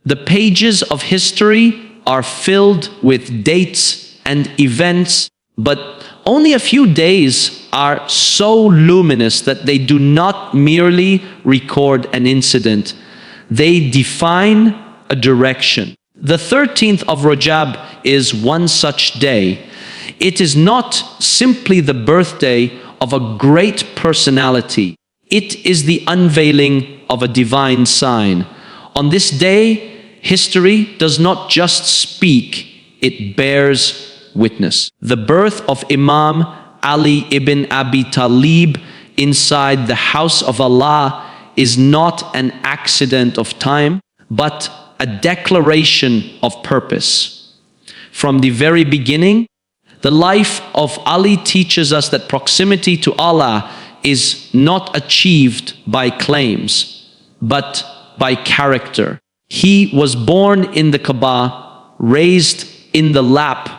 The pages of history are filled with dates and events, but only a few days are so luminous that they do not merely record an incident. They define a direction. The 13th of Rajab is one such day. It is not simply the birthday of a great personality. It is the unveiling of a divine sign. On this day, history does not just speak, it bears witness. The birth of Imam Ali ibn Abi Talib inside the house of Allah is not an accident of time, but a declaration of purpose. From the very beginning, the life of Ali teaches us that proximity to Allah is not achieved by claims, but by character. He was born in the Kaaba, raised in the lap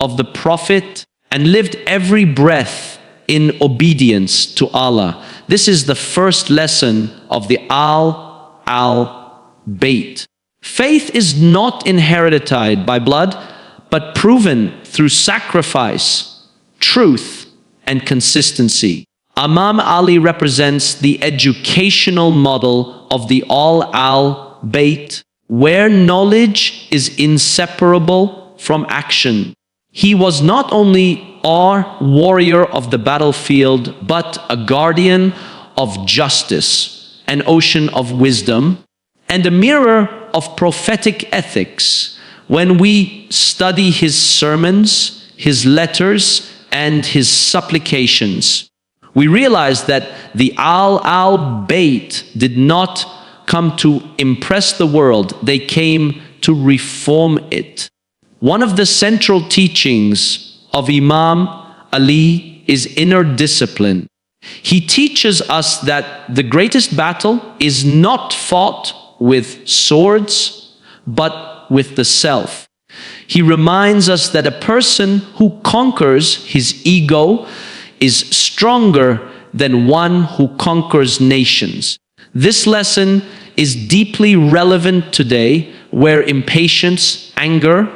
of the Prophet, and lived every breath in obedience to Allah. This is the first lesson of the al-Bayt. Faith is not inherited by blood, but proven through sacrifice, truth, and consistency. Imam Ali represents the educational model of the al-Bayt, where knowledge is inseparable from action. He was not only a warrior of the battlefield, but a guardian of justice, an ocean of wisdom, and a mirror of prophetic ethics. When we study his sermons, his letters, and his supplications, we realize that the al-Bayt did not come to impress the world, they came to reform it. One of the central teachings of Imam Ali is inner discipline. He teaches us that the greatest battle is not fought with swords, but with the self. He reminds us that a person who conquers his ego is stronger than one who conquers nations. This lesson is deeply relevant today, where impatience, anger,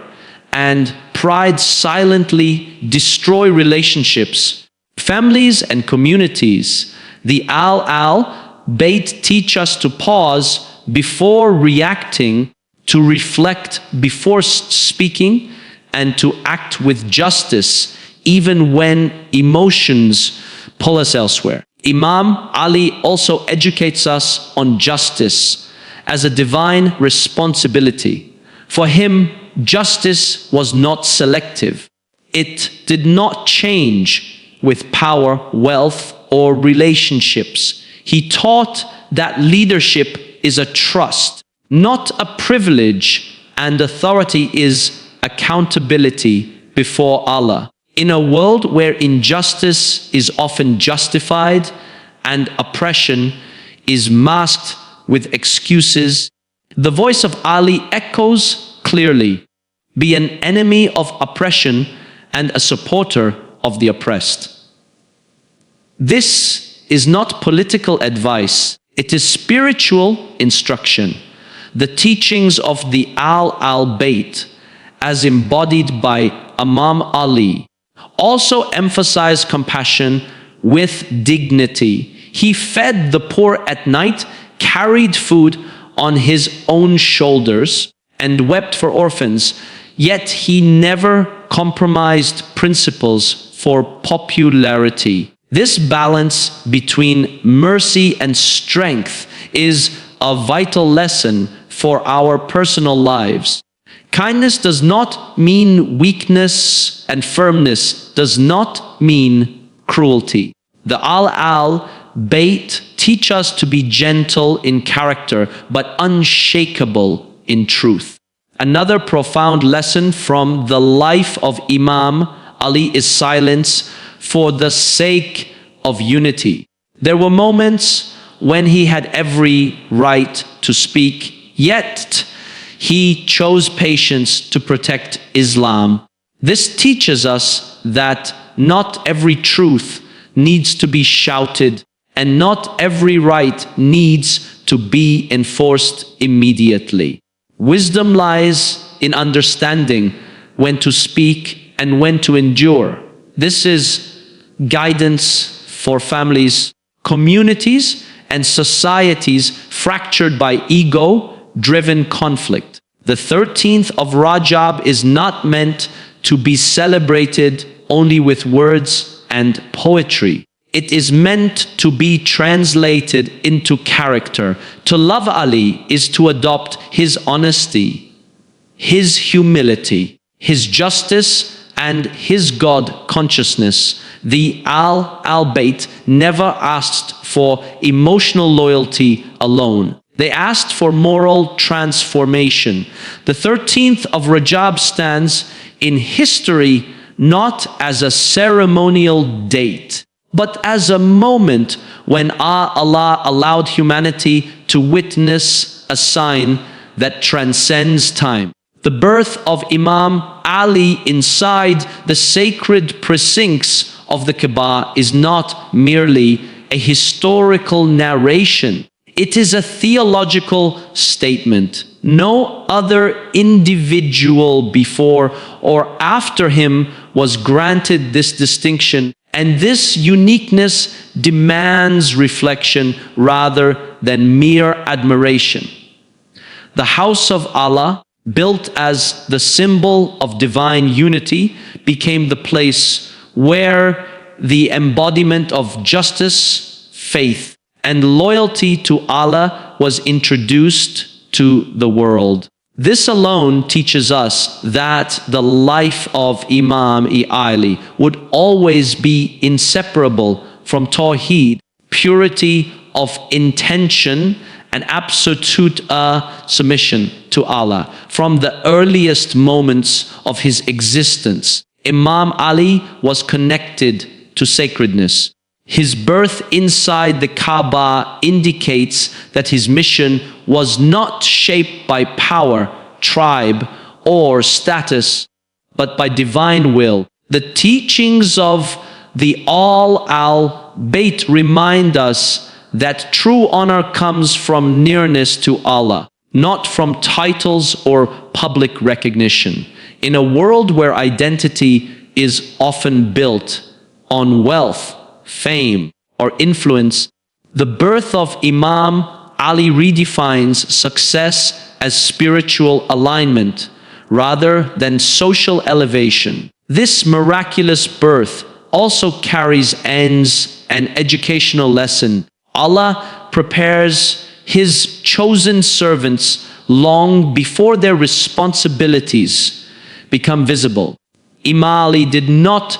and pride silently destroy relationships, families, and communities. The al-Bayt teach us to pause before reacting, to reflect before speaking, and to act with justice even when emotions pull us elsewhere. Imam Ali also educates us on justice as a divine responsibility. For him, justice was not selective. It did not change with power, wealth, or relationships. He taught that leadership is a trust, not a privilege, and authority is accountability before Allah. In a world where injustice is often justified and oppression is masked with excuses, the voice of Ali echoes clearly: be an enemy of oppression and a supporter of the oppressed. This is not political advice, it is spiritual instruction. The teachings of the al-Bayt, as embodied by Imam Ali, also emphasize compassion with dignity. He fed the poor at night, carried food on his own shoulders, and wept for orphans, yet he never compromised principles for popularity. This balance between mercy and strength is a vital lesson for our personal lives. Kindness does not mean weakness, and firmness does not mean cruelty. The al-Bayt teach us to be gentle in character, but unshakable in truth. Another profound lesson from the life of Imam Ali is silence for the sake of unity. There were moments when he had every right to speak, yet he chose patience to protect Islam. This teaches us that not every truth needs to be shouted, and not every right needs to be enforced immediately. Wisdom lies in understanding when to speak and when to endure. This is guidance for families, communities, and societies fractured by ego-driven conflict. The 13th of Rajab is not meant to be celebrated only with words and poetry. It is meant to be translated into character. To love Ali is to adopt his honesty, his humility, his justice, and his God consciousness. The al-Bayt never asked for emotional loyalty alone. They asked for moral transformation. The 13th of Rajab stands in history not as a ceremonial date, but as a moment when Allah allowed humanity to witness a sign that transcends time. The birth of Imam Ali inside the sacred precincts of the Kaaba is not merely a historical narration. It is a theological statement. No other individual before or after him was granted this distinction, and this uniqueness demands reflection rather than mere admiration. The house of Allah, built as the symbol of divine unity, became the place where the embodiment of justice, faith, and loyalty to Allah was introduced to the world. This alone teaches us that the life of Imam Ali would always be inseparable from Tawheed, purity of intention, and absolute submission to Allah. From the earliest moments of his existence, Imam Ali was connected to sacredness. His birth inside the Kaaba indicates that his mission was not shaped by power, tribe, or status, but by divine will. The teachings of the al-Bayt remind us that true honor comes from nearness to Allah, not from titles or public recognition. In a world where identity is often built on wealth, fame, or influence, the birth of Imam Ali redefines success as spiritual alignment rather than social elevation. This miraculous birth also carries an educational lesson. Allah prepares his chosen servants long before their responsibilities become visible. Imam Ali did not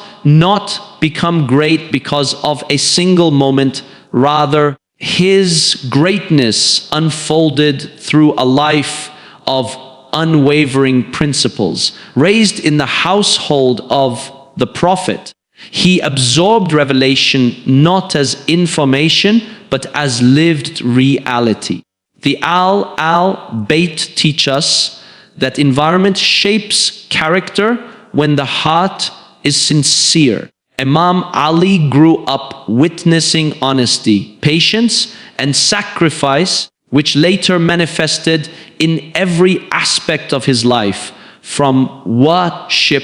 become great because of a single moment. Rather, his greatness unfolded through a life of unwavering principles. Raised in the household of the Prophet, he absorbed revelation not as information, but as lived reality. The al-Bayt teach us that environment shapes character when the heart is sincere. Imam Ali grew up witnessing honesty, patience, and sacrifice, which later manifested in every aspect of his life, from worship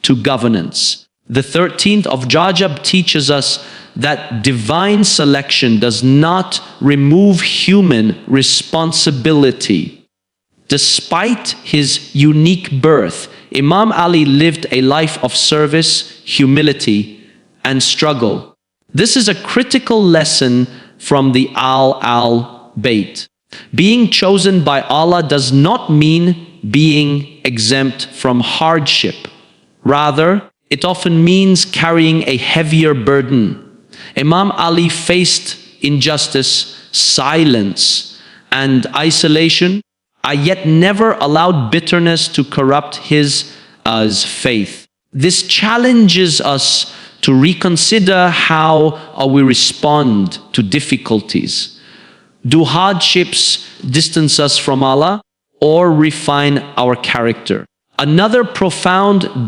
to governance. The 13th of Rajab teaches us that divine selection does not remove human responsibility. Despite his unique birth, Imam Ali lived a life of service, humility, and struggle. This is a critical lesson from the al-Bayt. Being chosen by Allah does not mean being exempt from hardship. Rather, it often means carrying a heavier burden. Imam Ali faced injustice, silence, and isolation, yet never allowed bitterness to corrupt his faith. This challenges us to reconsider how we respond to difficulties. Do hardships distance us from Allah or refine our character? Another profound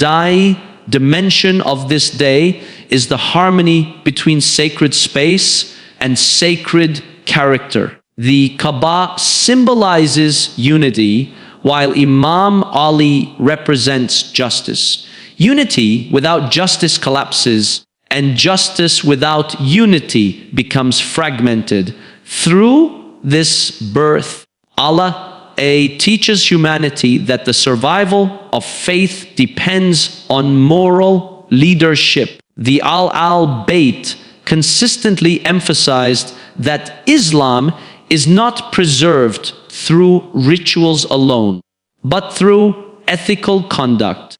dimension of this day is the harmony between sacred space and sacred character. The Kaaba symbolizes unity, while Imam Ali represents justice. Unity without justice collapses, and justice without unity becomes fragmented. Through this birth, Allah teaches humanity that the survival of faith depends on moral leadership. The al-Bayt consistently emphasized that Islam is not preserved through rituals alone, but through ethical conduct.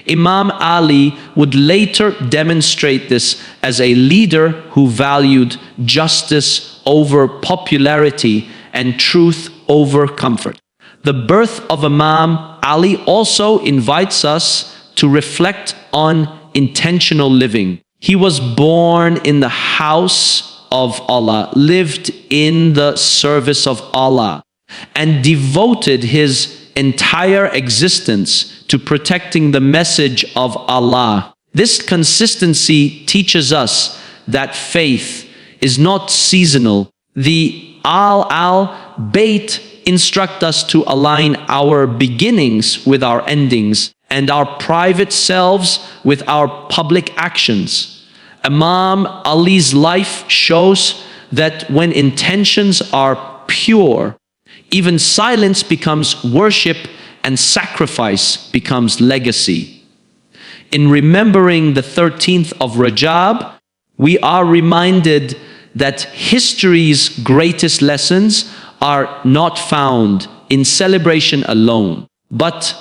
Imam Ali would later demonstrate this as a leader who valued justice over popularity and truth over comfort. The birth of Imam Ali also invites us to reflect on intentional living. He was born in the house of Allah, lived in the service of Allah, and devoted his entire existence to protecting the message of Allah. This consistency teaches us that faith is not seasonal. The al-Bayt instruct us to align our beginnings with our endings and our private selves with our public actions. Imam Ali's life shows that when intentions are pure, even silence becomes worship and sacrifice becomes legacy. In remembering the 13th of Rajab, we are reminded that history's greatest lessons are not found in celebration alone, but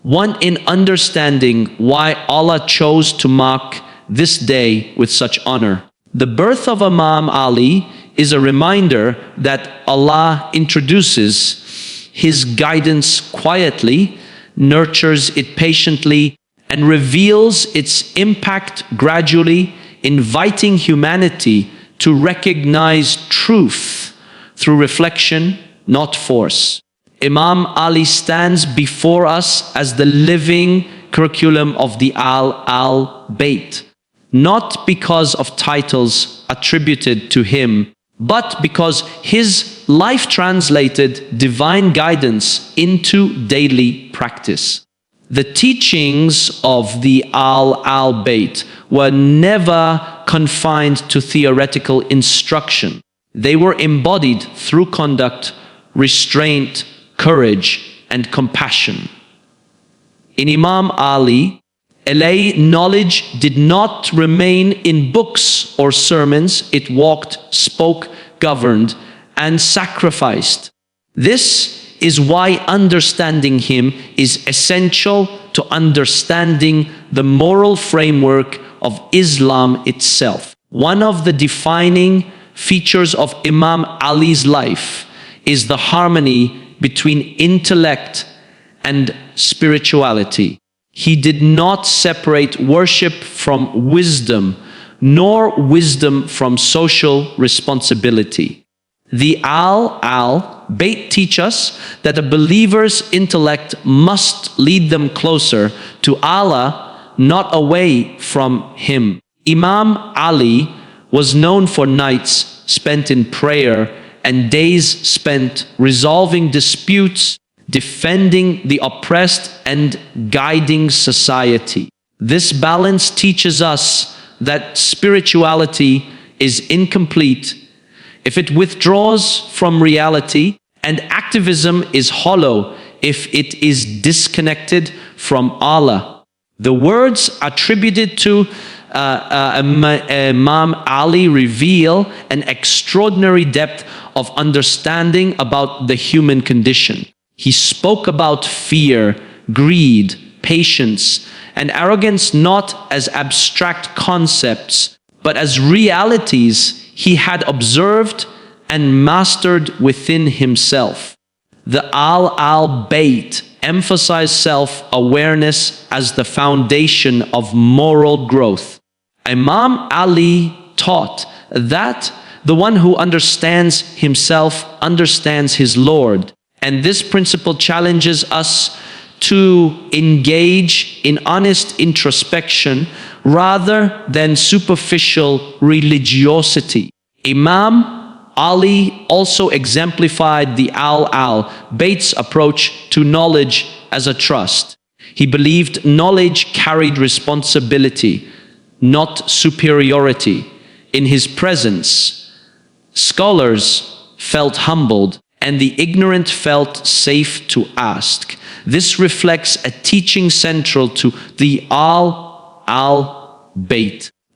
one in understanding why Allah chose to mark this day with such honor. The birth of Imam Ali is a reminder that Allah introduces His guidance quietly, nurtures it patiently, and reveals its impact gradually, inviting humanity to recognize truth through reflection, not force. Imam Ali stands before us as the living curriculum of the al-Bayt, not because of titles attributed to him, but because his life translated divine guidance into daily practice. The teachings of the al-Bayt were never confined to theoretical instruction. They were embodied through conduct, restraint, courage, and compassion. In Imam Ali, knowledge did not remain in books or sermons. It walked, spoke, governed, and sacrificed. This is why understanding him is essential to understanding the moral framework of Islam itself. One of the defining features of Imam Ali's life is the harmony between intellect and spirituality. He did not separate worship from wisdom, nor wisdom from social responsibility. The al-Bayt teach us that a believer's intellect must lead them closer to Allah, not away from Him. Imam Ali was known for nights spent in prayer and days spent resolving disputes, defending the oppressed, and guiding society. This balance teaches us that spirituality is incomplete if it withdraws from reality, and activism is hollow if it is disconnected from Allah. The words attributed to Imam Ali reveal an extraordinary depth of understanding about the human condition. He spoke about fear, greed, patience, and arrogance not as abstract concepts, but as realities he had observed and mastered within himself. The al-Bayt emphasized self-awareness as the foundation of moral growth. Imam Ali taught that the one who understands himself understands his Lord, and this principle challenges us to engage in honest introspection rather than superficial religiosity. Imam Ali also exemplified the al-Bayt's approach to knowledge as a trust. He believed knowledge carried responsibility, not superiority. In his presence, scholars felt humbled, and the ignorant felt safe to ask. This reflects a teaching central to the al-Bayt.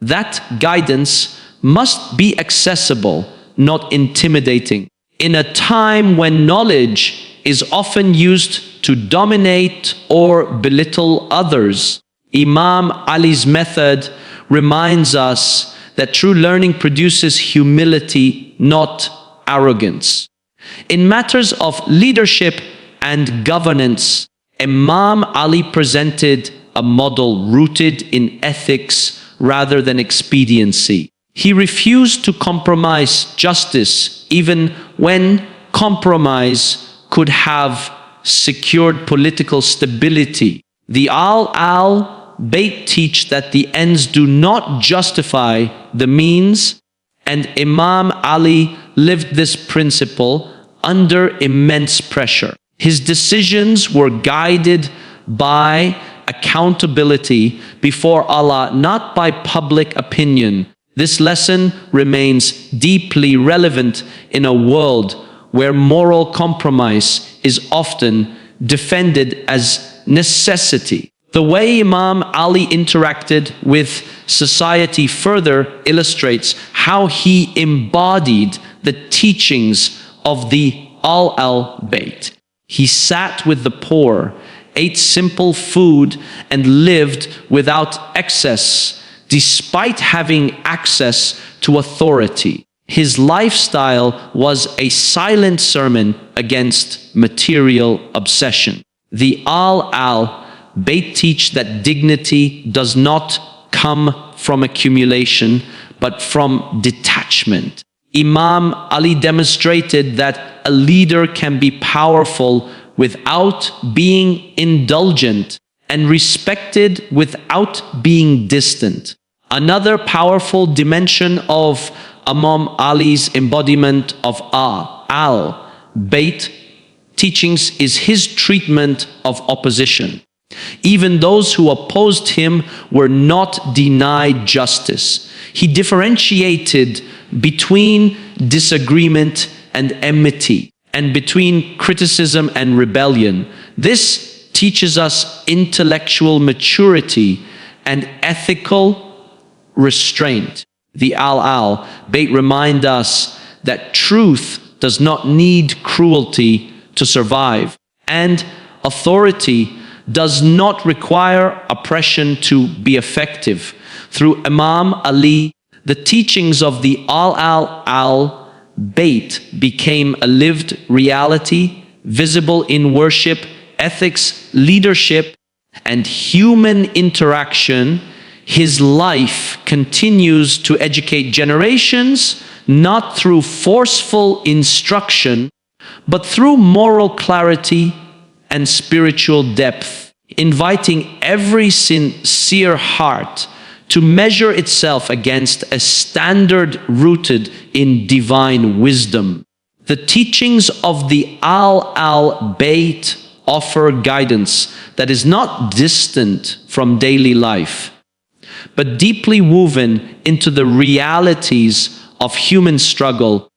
That guidance must be accessible, not intimidating. In a time when knowledge is often used to dominate or belittle others, Imam Ali's method reminds us that true learning produces humility, not arrogance. In matters of leadership and governance, Imam Ali presented a model rooted in ethics rather than expediency. He refused to compromise justice, even when compromise could have secured political stability. The al-Bayt teach that the ends do not justify the means, and Imam Ali lived this principle under immense pressure. His decisions were guided by accountability before Allah, not by public opinion. This lesson remains deeply relevant in a world where moral compromise is often defended as necessity. The way Imam Ali interacted with society further illustrates how he embodied the teachings of the al-Bayt. He sat with the poor, ate simple food, and lived without excess, despite having access to authority. His lifestyle was a silent sermon against material obsession. The al-Bayt teach that dignity does not come from accumulation, but from detachment. Imam Ali demonstrated that a leader can be powerful without being indulgent, and respected without being distant. Another powerful dimension of Imam Ali's embodiment of al-Bayt teachings is his treatment of opposition. Even those who opposed him were not denied justice. He differentiated between disagreement and enmity, and between criticism and rebellion. This teaches us intellectual maturity and ethical restraint. The al-Bayt remind us that truth does not need cruelty to survive, and authority does not require oppression to be effective. Through Imam Ali, the teachings of the al-Bayt became a lived reality, visible in worship, ethics, leadership, and human interaction. His life continues to educate generations, not through forceful instruction, but through moral clarity and spiritual depth, inviting every sincere heart to measure itself against a standard rooted in divine wisdom. The teachings of the al-Bayt offer guidance that is not distant from daily life, but deeply woven into the realities of human struggle.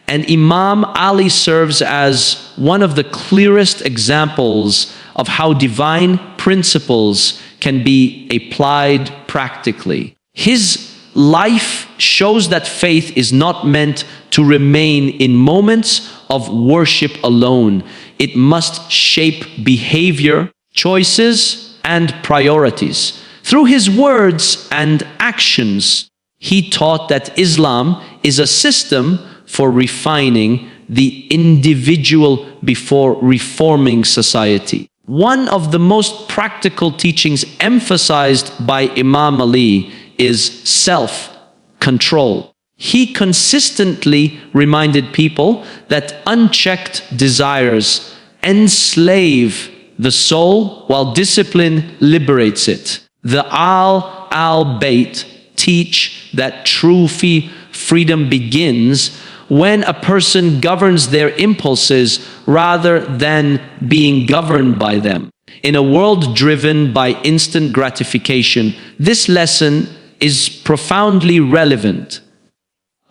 And Imam Ali serves as one of the clearest examples of how divine principles can be applied practically. His life shows that faith is not meant to remain in moments of worship alone. It must shape behavior, choices, and priorities. Through his words and actions, he taught that Islam is a system for refining the individual before reforming society. One of the most practical teachings emphasized by Imam Ali is self-control. He consistently reminded people that unchecked desires enslave the soul while discipline liberates it. The al-Bayt teach that true freedom begins when a person governs their impulses rather than being governed by them. In a world driven by instant gratification, this lesson is profoundly relevant.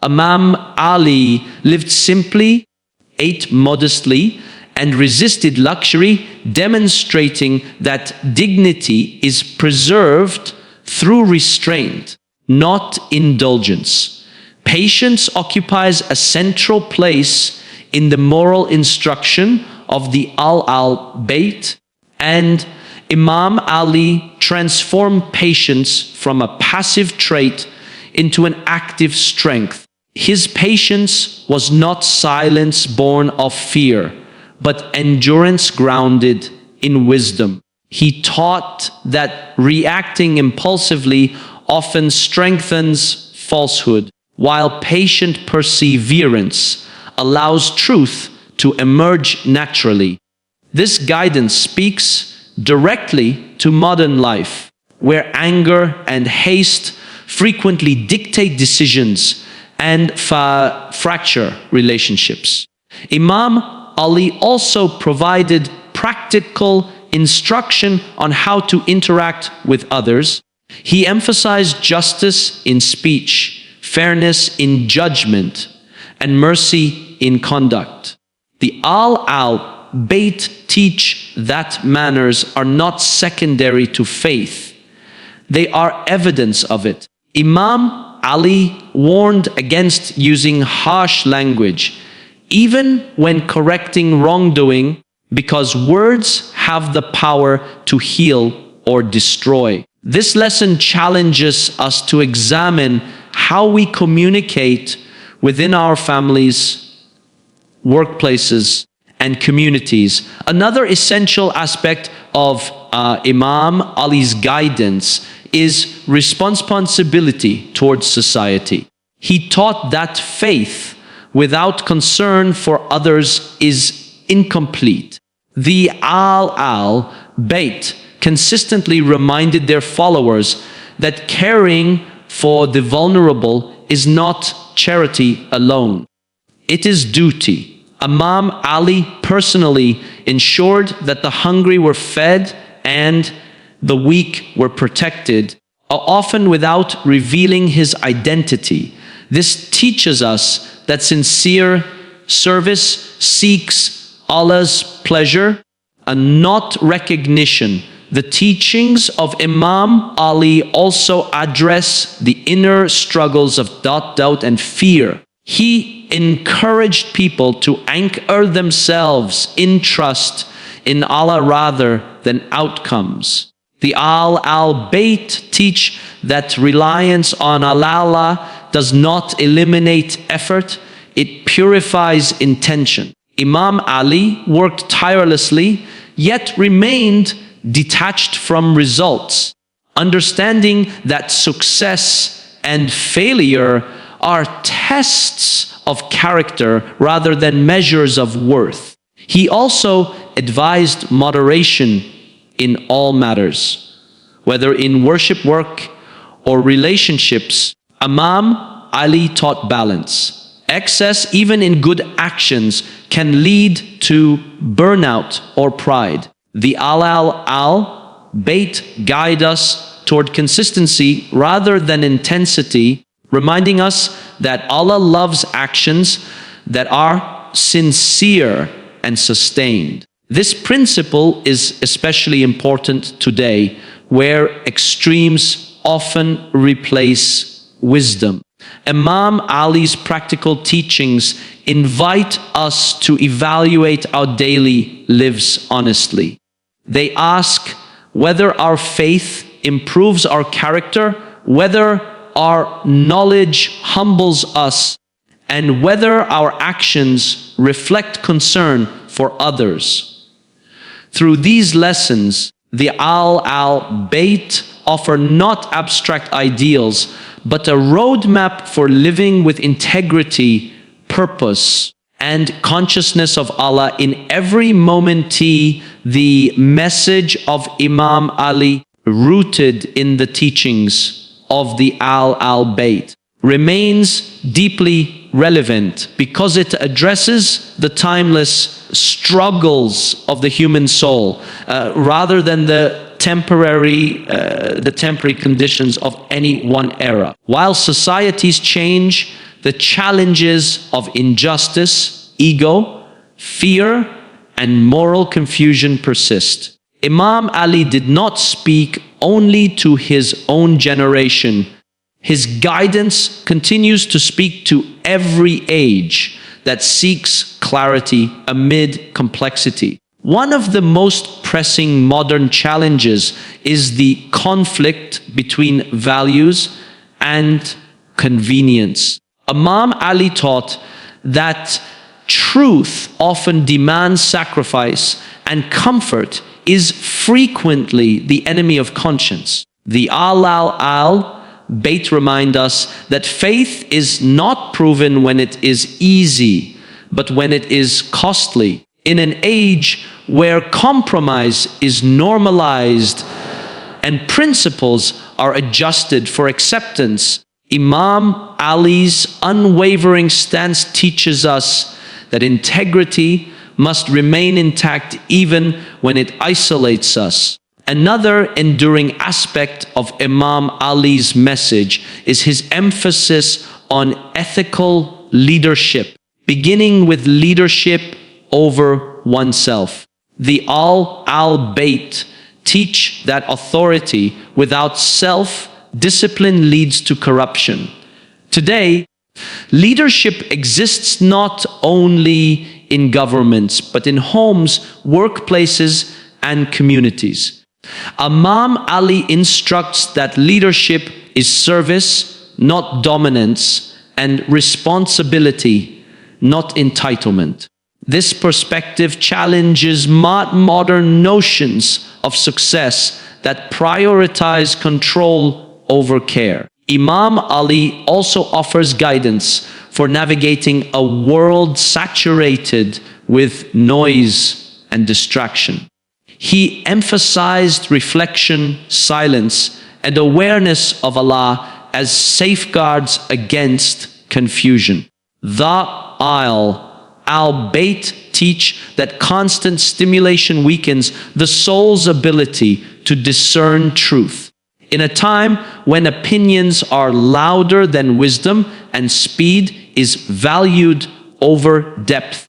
Imam Ali lived simply, ate modestly, and resisted luxury, demonstrating that dignity is preserved through restraint, not indulgence. Patience occupies a central place in the moral instruction of the al-Bayt, and Imam Ali transformed patience from a passive trait into an active strength. His patience was not silence born of fear, but endurance grounded in wisdom. He taught that reacting impulsively often strengthens falsehood, while patient perseverance allows truth to emerge naturally. This guidance speaks directly to modern life, where anger and haste frequently dictate decisions and fracture relationships. Imam Ali also provided practical instruction on how to interact with others. He emphasized justice in speech, fairness in judgment, and mercy in conduct. The al-Bayt teach that manners are not secondary to faith. They are evidence of it. Imam Ali warned against using harsh language, even when correcting wrongdoing, because words have the power to heal or destroy. This lesson challenges us to examine how we communicate within our families, workplaces, and communities. Another essential aspect of Imam Ali's guidance is responsibility towards society. He taught that faith without concern for others is incomplete. The al-Bayt consistently reminded their followers that caring for the vulnerable is not charity alone. It is duty. Imam Ali personally ensured that the hungry were fed and the weak were protected, often without revealing his identity. This teaches us that sincere service seeks Allah's pleasure and not recognition. The teachings of Imam Ali also address the inner struggles of doubt and fear. He encouraged people to anchor themselves in trust in Allah rather than outcomes. The al-Bayt teach that reliance on Allah does not eliminate effort, it purifies intention. Imam Ali worked tirelessly, yet remained detached from results, understanding that success and failure are tests of character rather than measures of worth. He also advised moderation in all matters, whether in worship work or relationships. Imam Ali taught balance. Excess, even in good actions, can lead to burnout or pride. The al-Bayt guide us toward consistency rather than intensity, reminding us that Allah loves actions that are sincere and sustained. This principle is especially important today, where extremes often replace wisdom. Imam Ali's practical teachings invite us to evaluate our daily lives honestly. They ask whether our faith improves our character, whether our knowledge humbles us, and whether our actions reflect concern for others. Through these lessons, the al-Bayt offer not abstract ideals, but a roadmap for living with integrity, purpose, and consciousness of Allah in every moment. The message of Imam Ali, rooted in the teachings of the al-Bayt, remains deeply relevant because it addresses the timeless struggles of the human soul rather than the temporary conditions of any one era. While societies change, the challenges of injustice, ego, fear, and moral confusion persist. Imam Ali did not speak only to his own generation. His guidance continues to speak to every age that seeks clarity amid complexity. One of the most pressing modern challenges is the conflict between values and convenience. Imam Ali taught that truth often demands sacrifice and comfort is frequently the enemy of conscience. The al-Bayt remind us that faith is not proven when it is easy, but when it is costly. In an age where compromise is normalized and principles are adjusted for acceptance, Imam Ali's unwavering stance teaches us that integrity must remain intact even when it isolates us. Another enduring aspect of Imam Ali's message is his emphasis on ethical leadership, beginning with leadership over oneself. The al-Bayt teach that authority without self-discipline leads to corruption. Today, leadership exists not only in governments, but in homes, workplaces, and communities. Imam Ali instructs that leadership is service, not dominance, and responsibility, not entitlement. This perspective challenges modern notions of success that prioritize control over care. Imam Ali also offers guidance for navigating a world saturated with noise and distraction. He emphasized reflection, silence, and awareness of Allah as safeguards against confusion. The al-Bayt teach that constant stimulation weakens the soul's ability to discern truth. In a time when opinions are louder than wisdom and speed is valued over depth,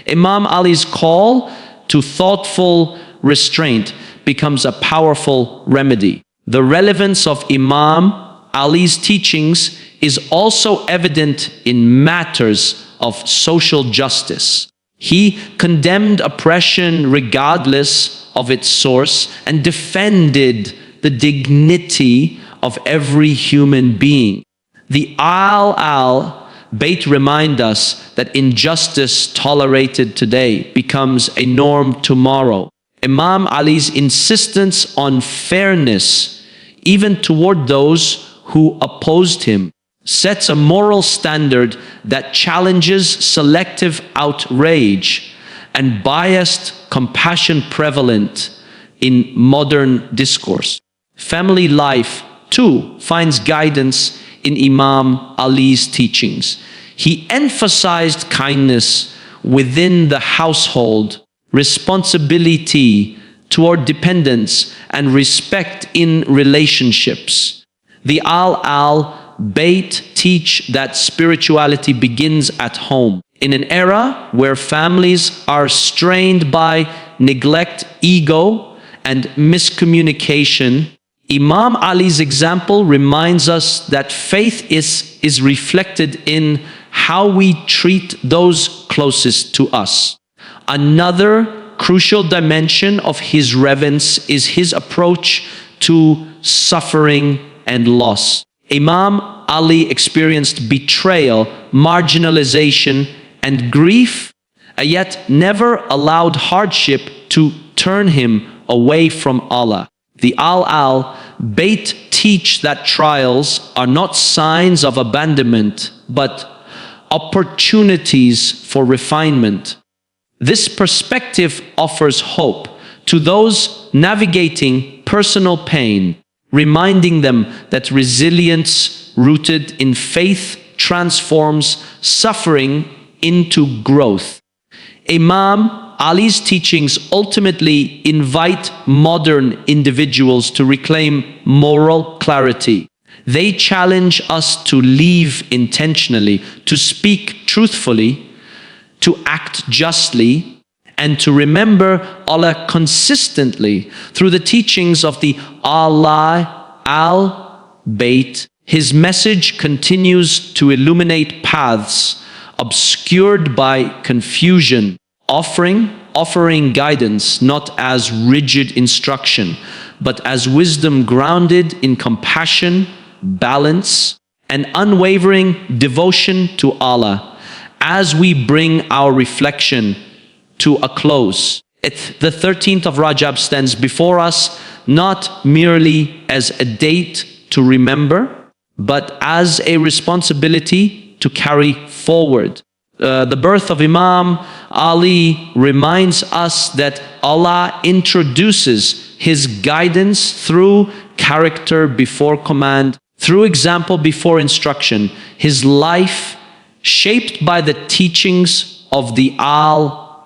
Imam Ali's call to thoughtful restraint becomes a powerful remedy. The relevance of Imam Ali's teachings is also evident in matters of social justice. He condemned oppression regardless of its source and defended the dignity of every human being. The al-Bayt remind us that injustice tolerated today becomes a norm tomorrow. Imam Ali's insistence on fairness, even toward those who opposed him, sets a moral standard that challenges selective outrage and biased compassion prevalent in modern discourse. Family life, too, finds guidance in Imam Ali's teachings. He emphasized kindness within the household, responsibility toward dependents, and respect in relationships. The al-Bayt teach that spirituality begins at home. In an era where families are strained by neglect, ego, and miscommunication, Imam Ali's example reminds us that faith is reflected in how we treat those closest to us. Another crucial dimension of his reverence is his approach to suffering and loss. Imam Ali experienced betrayal, marginalization, and grief, yet never allowed hardship to turn him away from Allah. The al-Bayt teach that trials are not signs of abandonment, but opportunities for refinement. This perspective offers hope to those navigating personal pain, reminding them that resilience rooted in faith, transforms suffering into growth. Imam Ali's teachings ultimately invite modern individuals to reclaim moral clarity. They challenge us to live intentionally, to speak truthfully, to act justly, and to remember Allah consistently. Through the teachings of the al-Bayt, His message continues to illuminate paths obscured by confusion, offering guidance not as rigid instruction, but as wisdom grounded in compassion, balance, and unwavering devotion to Allah. As we bring our reflection to a close, the 13th of Rajab stands before us not merely as a date to remember, but as a responsibility to carry forward. The birth of Imam Ali reminds us that Allah introduces His guidance through character before command, through example before instruction. His life, shaped by the teachings of the al-Bayt,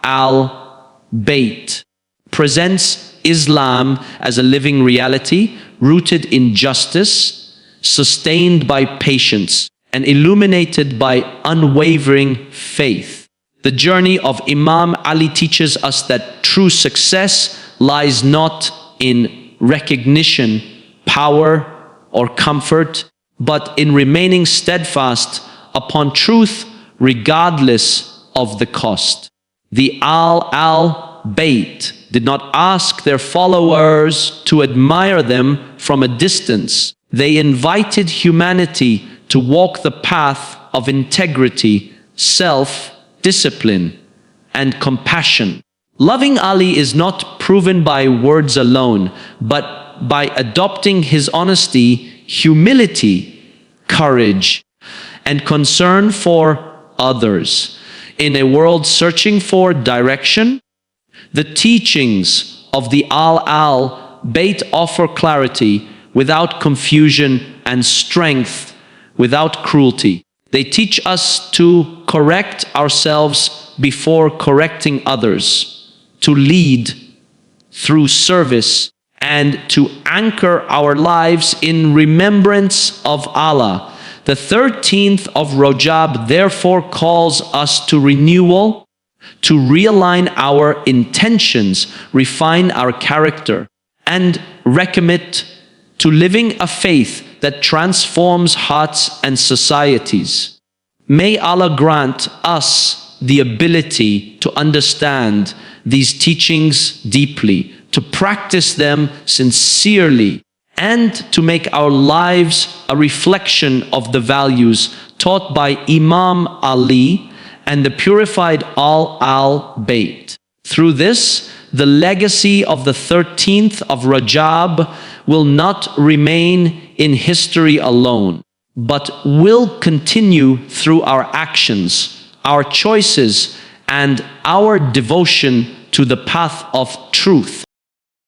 presents Islam as a living reality, rooted in justice, sustained by patience, and illuminated by unwavering faith. The journey of Imam Ali teaches us that true success lies not in recognition, power, or comfort, but in remaining steadfast upon truth regardless of the cost. The al-Bayt did not ask their followers to admire them from a distance. They invited humanity to walk the path of integrity, self-discipline, and compassion. Loving Ali is not proven by words alone, but by adopting his honesty, humility, courage, and concern for others. In a world searching for direction, the teachings of the al-Bayt offer clarity without confusion and strength without cruelty. They teach us to correct ourselves before correcting others, to lead through service, and to anchor our lives in remembrance of Allah. The 13th of Rajab therefore calls us to renewal, to realign our intentions, refine our character, and recommit to living a faith that transforms hearts and societies. May Allah grant us the ability to understand these teachings deeply, to practice them sincerely, and to make our lives a reflection of the values taught by Imam Ali and the purified al-Bayt. Through this, the legacy of the 13th of Rajab will not remain in history alone, but will continue through our actions, our choices, and our devotion to the path of truth.